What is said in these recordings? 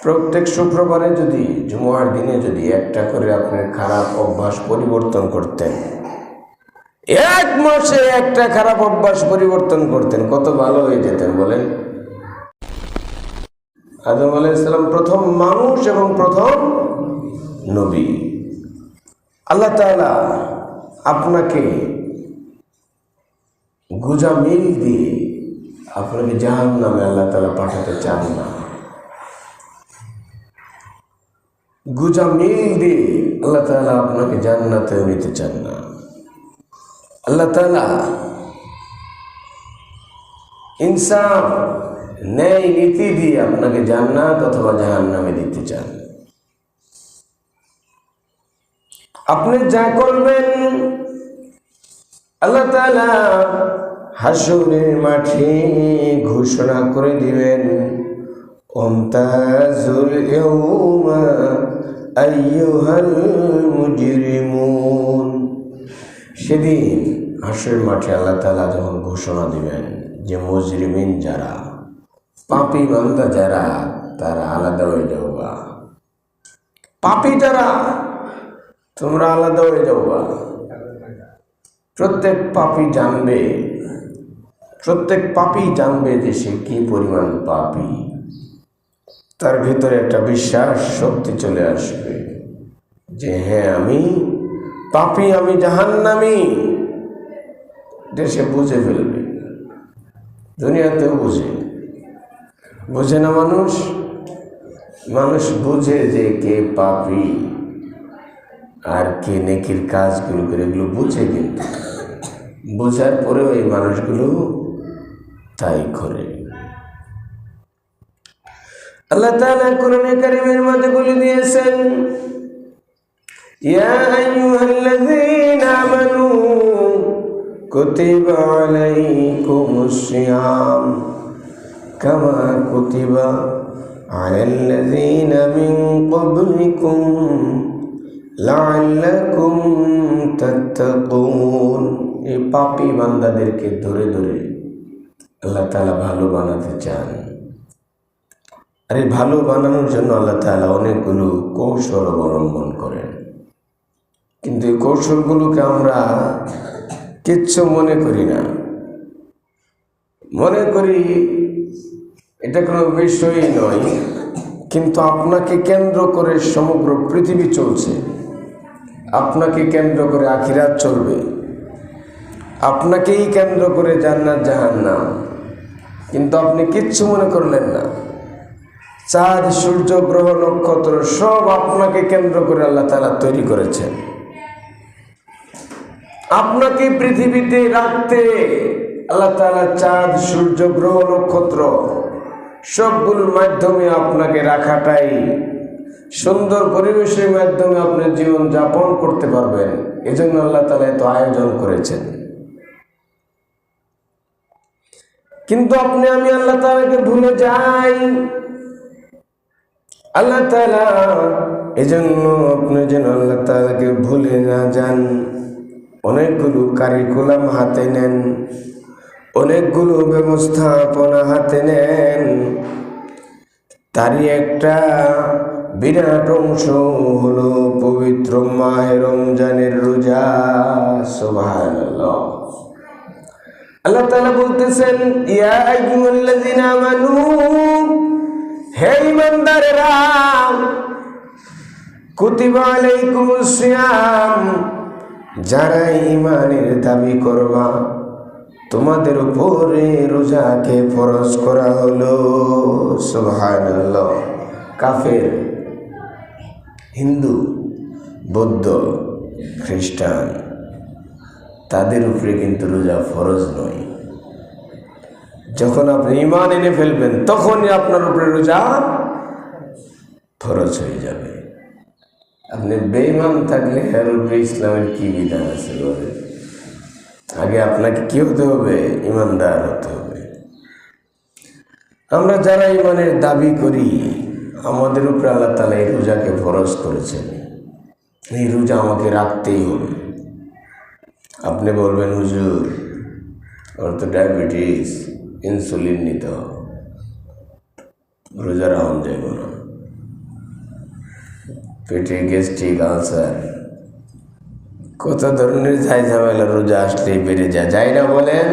প্রত্যেক শুক্রবারে যদি জুমার দিনে যদি একটা করে আপনার খারাপ অভ্যাস পরিবর্তন করতেন, এক মাসে একটা খারাপ অভ্যাস পরিবর্তন করতেন, কত ভালো হয়ে যেতেন বলেন। আদম আলাইহিস সালাম প্রথম মানুষ এবং প্রথম নবী। আল্লাহ তাআলা আপনাকে গুজা মিল দিয়ে আপনাকে জাহান্নামে আল্লাহ তাআলা পাঠাতে চান না। গুজা মিল দিয়ে আল্লাহ তাআলা আপনাকে জান্নাতে নিতে চান না। আল্লাহ তাআলা ইনসাফ ন্যায় নীতি দিয়ে আপনাকে জান্নাত অথবা জাহান্নামে দিতে চান। আপনি যা করবেন আল্লাহ তাআলা হাশরের মাঠে ঘোষণা করে দিবেন, ওমতাজুল ইয়াউমা আইয়ুহাল মুজরিমুন। সেদিন হাশরের মাঠে আল্লাহ তাআলা যখন ঘোষণা দিবেন যে মুজরিমিন যারা, পাপী বান্দা যারা, তারা আলাদা হয়ে যাওয়া। পাপী যারা, তোমরা আলাদা হয়ে যাওয়া। প্রত্যেক পাপী জানবে যে সে কি পরিমাণ পাপী। তার ভিতরে একটা বিশ্বাস শক্তি চলে আসবে যে হ্যাঁ আমি পাপী, আমি জাহান্নামী। সে বুঝে ফেলবে, দুনিয়াতেও বুঝে না মানুষ বুঝে যে কে পাপী আর কে নেকির কাজগুলো করে, এগুলো বুঝে। কিন্তু বোঝার পরেও এই মানুষগুলো তাই করে। আল্লাহ তাআলা কোরআনে কারীমের মধ্যে বলে দিয়েছেন, ইয়া আইয়ুহাল্লাযীনা আমানু কুতিবা আলাইকুমুস সিয়াম কামা কুতিবা আলাল্লাযীনা মিন ক্বাবলিকুম লাআল্লাকুম তাত্তাকুন। এই পাপী বান্দাদেরকে ধরে ধরে আল্লাহ তাআলা ভালো বানাতে চান। আর এই ভালো বানানোর জন্য আল্লাহ তাআলা অনেকগুলো কৌশল অবলম্বন করেন। কিন্তু এই কৌশলগুলোকে আমরা কিচ্ছু মনে করি না, মনে করি এটা কোনো বিষয়ই নয়। কিন্তু আপনাকে কেন্দ্র করে সমগ্র পৃথিবী চলছে, আপনাকে কেন্দ্র করে আখিরাত চলবে, আপনাকেই কেন্দ্র করে জান্নাত জাহান্নাম। কিন্তু আপনি কিচ্ছু মনে করলেন না। চাঁদ, সূর্য, গ্রহ, নক্ষত্র সব আপনাকে কেন্দ্র করে আল্লাহ তাআলা তৈরি করেছেন। আপনাকে পৃথিবীতে রাখতে আল্লাহ তাআলা চাঁদ, সূর্য, গ্রহ, নক্ষত্র সবগুলোর মাধ্যমে আপনাকে রাখাটাই, সুন্দর পরিবেশের মাধ্যমে আপনি জীবন যাপন করতে পারবেন। এজন্য আল্লাহ তাআলা এত আয়োজন করেছেন। কিন্তু আপনি আমি আল্লাহ তাআলাকে ভুলে যাই। আল্লাহ তাআলা এজন্য আপনি যেন আল্লাহ তাআলাকে ভুলে না যান, অনেকগুলো কারিকুলাম হাতে নেন, অনেকগুলো ব্যবস্থাপনা হাতে নেন। তারই একটা বিরাট অংশ হলো পবিত্র মাহে রমজানের রোজা। সুবহানাল্লাহ। আল্লাহ তাআলা বলতেছেন, ইয়া আইয়ুহাল্লাযীনা আমানু, হে ঈমানদারেরা, কুতিবা আলাইকুমুস সিয়াম, যারা ঈমানের দাবি করবা তোমাদের উপরে রোজাকে ফরজ করা হলো। সুবহানাল্লাহ। কাফের, হিন্দু, বৌদ্ধ, খ্রিস্টান তাদের উপরে কিন্তু রোজা ফরজ নয়। যখন আপনি ঈমান এনে ফেলবেন তখনই আপনার উপরে রোজা ফরজ হয়ে যাবে। আপনি বেঈমান থাকলে এর উপরে ইসলামের কি বিধান আছে বলেন? আগে আপনাকে কি হতে হবে? ঈমানদার হতে হবে। আমরা যারা ঈমানের দাবি করি, আমাদের উপরে আল্লাহ তাআলা এই রোজাকে ফরজ করেছেন। এই রোজা আমাকে রাখতেই হবে। আপনি বলবেন, হুজুর আমার তো ডায়াবেটিস, ইনসুলিন নিতে হবে, রোজা রাখুন যাইব না। পেটে গ্যাস্ট্রিক, আলসার, কত ধরনের ঝাই ঝামেলা রোজা আসলে বেড়ে যায় না বলেন?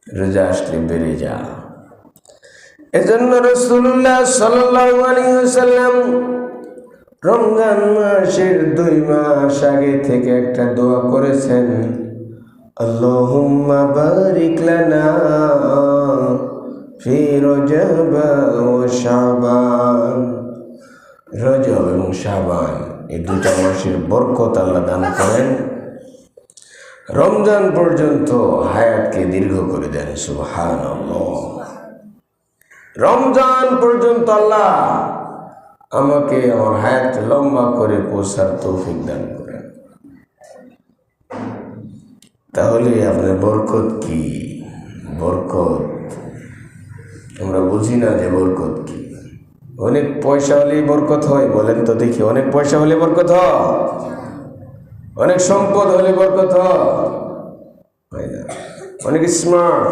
রোজা আসলে বেড়ে যা। এজন্য রাসূলুল্লাহ সাল্লাল্লাহু আলাইহি ওয়াসাল্লাম রমজান মাসের 2 মাস আগে থেকে একটা দোয়া করেছেন, আল্লাহুম্মা বারিক লানা ফি রজব ওয়া শাবান। রজব এবং শাবান এই 2টা মাসের বরকত আল্লাহ দান করেন, রমজান পর্যন্ত হায়াতকে দীর্ঘ করে দেন। সুবহানাল্লাহ। রমজান পর্যন্ত আল্লাহ আমাকে আমার হায়াত লম্বা করে পৌঁছার তৌফিক দান করেন। তাহলে আপনার বরকত কি? বরকত আমরা বুঝি না যে বরকত কি। অনেক পয়সা হলেই বরকত হয়? বলেন তো দেখি, অনেক পয়সা হলে বরকত হয়? অনেক সম্পদ হলে বরকত হয় না। অনেক স্মার্ট,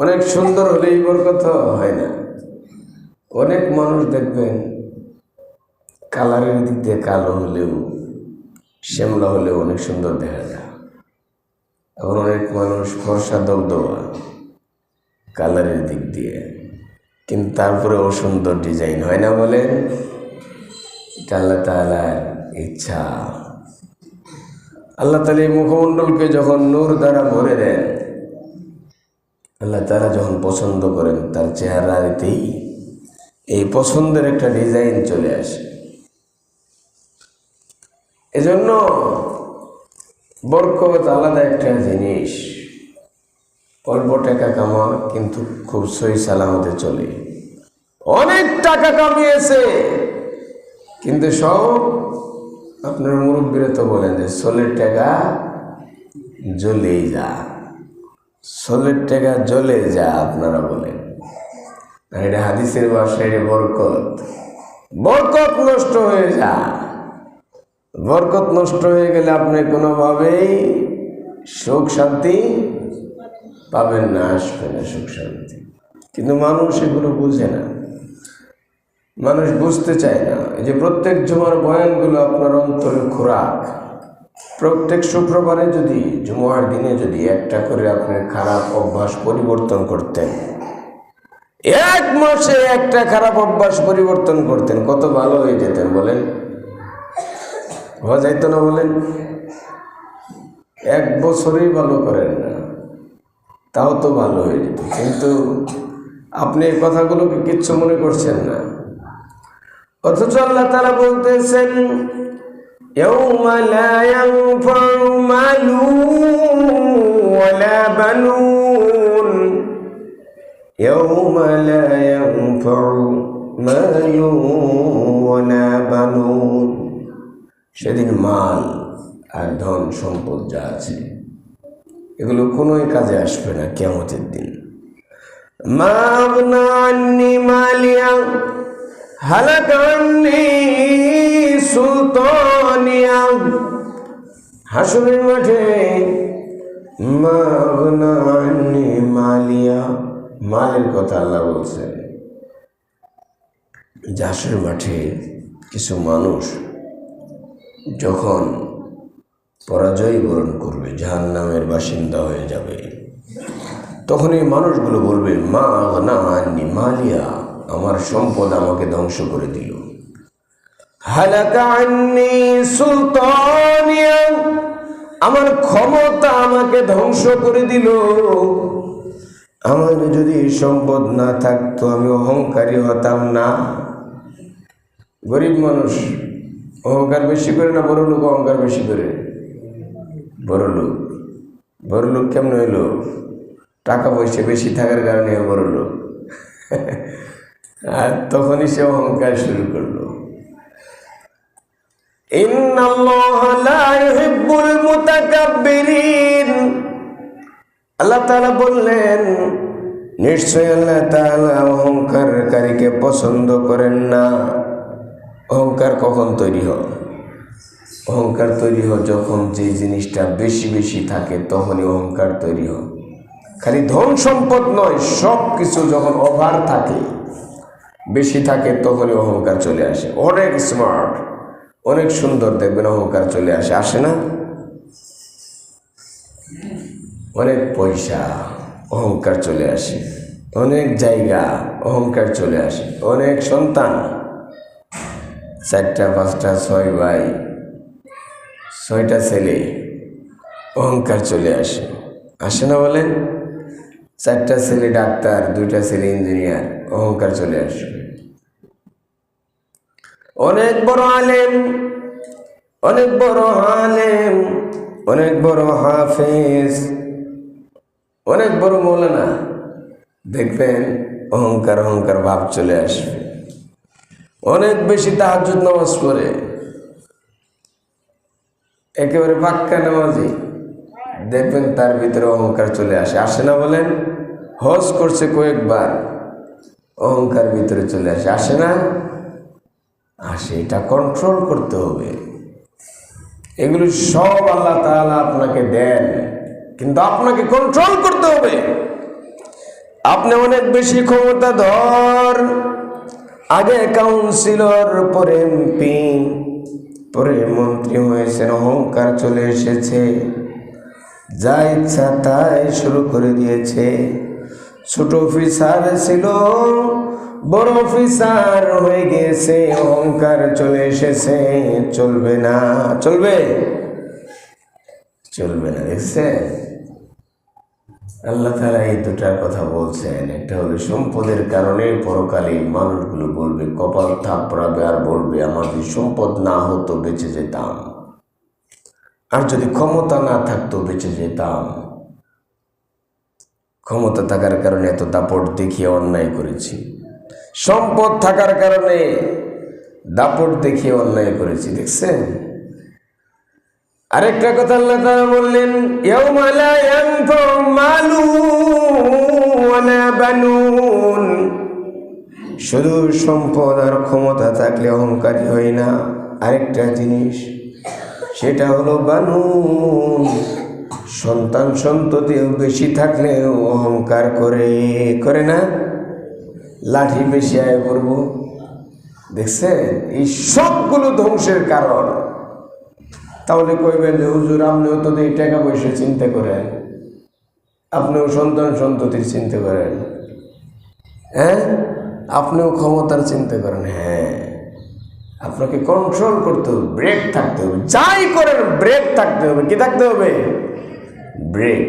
অনেক সুন্দর হলেই বরকত হয় না। অনেক মানুষ দেখবেন কালারের দিক দিয়ে কালো হলেও, শ্যামলা হলেও অনেক সুন্দর দেখা যায়। আবার অনেক মানুষ ফর্সা দবদবা কালারের দিক দিয়ে, কিন্তু তারপরে অসুন্দর ডিজাইন হয় না বলেন? এটা আল্লাহ তাআলার ইচ্ছা। আল্লাহ তাআলা এই মুখমণ্ডলকে যখন নূর দ্বারা ভরে দেন, আল্লাহ তাআলা যখন পছন্দ করেন, তার চেহারাতেই এই পছন্দের একটা ডিজাইন চলে আসে। এজন্য বরকত আলাদা একটা জিনিস। অল্প টাকা কামা কিন্তু খুব সহি সালামতে চলে। অনেক টাকা কামিয়েছে কিন্তু সব আপনার মুরব্বীরা তো বলেন যে সোলের টাকা জ্বলেই যা, সোলের টাকা জ্বলে যা আপনারা বলেন। আর এটা হাদিসের ভাষায় এটা বরকত। বরকত নষ্ট হয়ে যা। বরকত নষ্ট হয়ে গেলে আপনি কোনোভাবেই সুখ শান্তি পাবেন না, আসবে না সুখ শান্তি। কিন্তু মানুষ এগুলো বুঝে না, মানুষ বুঝতে চায় না। এই যে প্রত্যেক জুমার বয়ানগুলো আপনার অন্তরে খোরাক। প্রত্যেক শুক্রবারে যদি, জুমার দিনে যদি একটা করে আপনার খারাপ অভ্যাস পরিবর্তন করতেন, 1 মাসে একটা খারাপ অভ্যাস পরিবর্তন করতেন, কত ভালো হয়ে যেতেন বলেন? হওয়া যাইতো না বলেন? 1 বছরেই ভালো করেন না, তাও তো ভালো হয়ে যেত। কিন্তু আপনি এই কথাগুলোকে কিচ্ছু মনে করছেন না। অথচ আল্লাহ তাআলা বলতেছেন, ইয়াউমা লা ইয়ানফাউ মালুন ওয়ালা বানুন, ইয়াউমা লা ইয়ানফাউ মালুন ওয়ালা বানুন। সেদিন মাল আর ধন সম্পদ যা আছে এগুলো কোনোই কাজে আসবে না কিয়ামতের দিন। মা আগনা আন্নি মালিয়া হালাকা আন্নি সুলতানিয়া। হাসরের মাঠে মা আগনা আন্নি মালিয়া, মালের কথা আল্লাহ বলছেন। হাসরের মাঠে কিছু মানুষ যখন পরাজয় বরণ করবে, জাহান্নামের বাসিন্দা হয়ে যাবে, তখন এই মানুষগুলো বলবে, মা আগনা আন্নি মালিয়া, আমার সম্পদ আমাকে ধ্বংস করে দিল। হালাকা আন্নি সুলতানিয়া, আমার ক্ষমতা আমাকে ধ্বংস করে দিল। আমার যদি সম্পদ না থাকতো আমি অহংকারী হতাম না। গরিব মানুষ অহংকার বেশি করে না বড় লোক অহংকার বেশি করে? বড় লোক। বড় লোক কেমন হইল? টাকা পয়সা বেশি থাকার কারণে বড় লোক। আর তখনই সে অহংকার শুরু করলো। ইন্নাল্লাহা লা ইউহিব্বুল মুতাকাব্বিরিন। আল্লাহ তাআলা বললেন, নিশ্চয় আল্লাহ তাআলা অহংকারকারীকে পছন্দ করেন না। অহংকার কখন তৈরি হয়? অহংকার তৈরি হয় যখন যে জিনিসটা বেশি বেশি থাকে তখনই অহংকার তৈরি হয়। খালি ধন সম্পদ নয়, সব কিছু যখন ওভার থাকে, বেশি থাকে, তখনই অহংকার চলে আসে। অনেক স্মার্ট, অনেক সুন্দর দেখবেন অহংকার চলে আসে, আসে না? অনেক পয়সা, অহংকার চলে আসে। অনেক জায়গা, অহংকার চলে আসে। অনেক সন্তান, 4টা 5টা 6 ভাই, 6টা ছেলে, অহংকার চলে আসে, আসে না বলেন? 4টা ছেলে ডাক্তার, 2টা ছেলে ইঞ্জিনিয়ার, অহংকার চলে আসবে। অনেক বড় আলেম, অনেক বড় আলেম, অনেক বড় হাফেজ, অনেক বড় মৌলানা, দেখবেন অহংকার অহংকার ভাব চলে আসবে। অনেক বেশি তাহাজ্জুদ নামাজ পড়ে, একেবারে পাক্কা নামাজি, দেখবেন তার ভিতরে অহংকার চলে আসে, আসে না বলেন? হজ করছে কয়েকবার, অহংকার ভিতরে চলে আসে, আসে না? আসে। এটা কন্ট্রোল করতে হবে। এগুলো সব আল্লাহ তাআলা আপনাকে দেন, কিন্তু আপনাকে কন্ট্রোল করতে হবে। আপনি অনেক বেশি ক্ষমতাধর, আগে কাউন্সিলর, পরে এমপি, পরে মন্ত্রী হয়েছেন, অহংকার চলে এসেছে, যা ইচ্ছা তাই শুরু করে দিয়েছে। ছোট অফিসার ছিল, বড় অফিসার হয়ে গেছে, অহংকার চলে এসেছে। চলবে না, চলবে? চলবে না। দেখছেন, আল্লাহ তাআলা এই দুটার কথা বলছেন। একটা হলো সম্পদের কারণে পরকালে মানুষগুলো বলবে, কপাল থাপড়াবে আর বলবে, আমার যদি সম্পদ না হতো বেঁচে যেতাম, আর যদি ক্ষমতা না থাকতো বেঁচে যেতাম। ক্ষমতা থাকার কারণে এত দাপট দেখিয়ে অন্যায় করেছি, সম্পদ থাকার কারণে দাপট দেখিয়ে অন্যায় করেছি। দেখছেন? আরেকটা কথা আল্লাহ তাআলা বললেন, ইয়াউমা লা ইয়ানফাউ মালুন ওয়ালা বানুন। শুধু সম্পদ আর ক্ষমতা থাকলে অহংকারী হয় না, আরেকটা জিনিস, সেটা হলো বানুন। সন্তান সন্ততিও বেশি থাকলেও অহংকার করে, করে না? লাঠি বেশি আয় করবো। দেখছেন, এই সবগুলো ধ্বংসের কারণ। তাহলে কইবেন যে হুজুর, আপনিও তো এই টাকা পয়সা চিন্তা করেন, আপনিও সন্তান সন্ততির চিন্তা করেন, হ্যাঁ, আপনিও ক্ষমতার চিন্তা করেন। হ্যাঁ, আপনাকে কন্ট্রোল করতে হবে, ব্রেক থাকতে হবে, যাই করেন ব্রেক থাকতে হবে। কি থাকতে হবে? ব্রেক।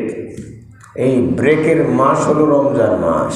এই ব্রেকের মাস হলো রমজান মাস।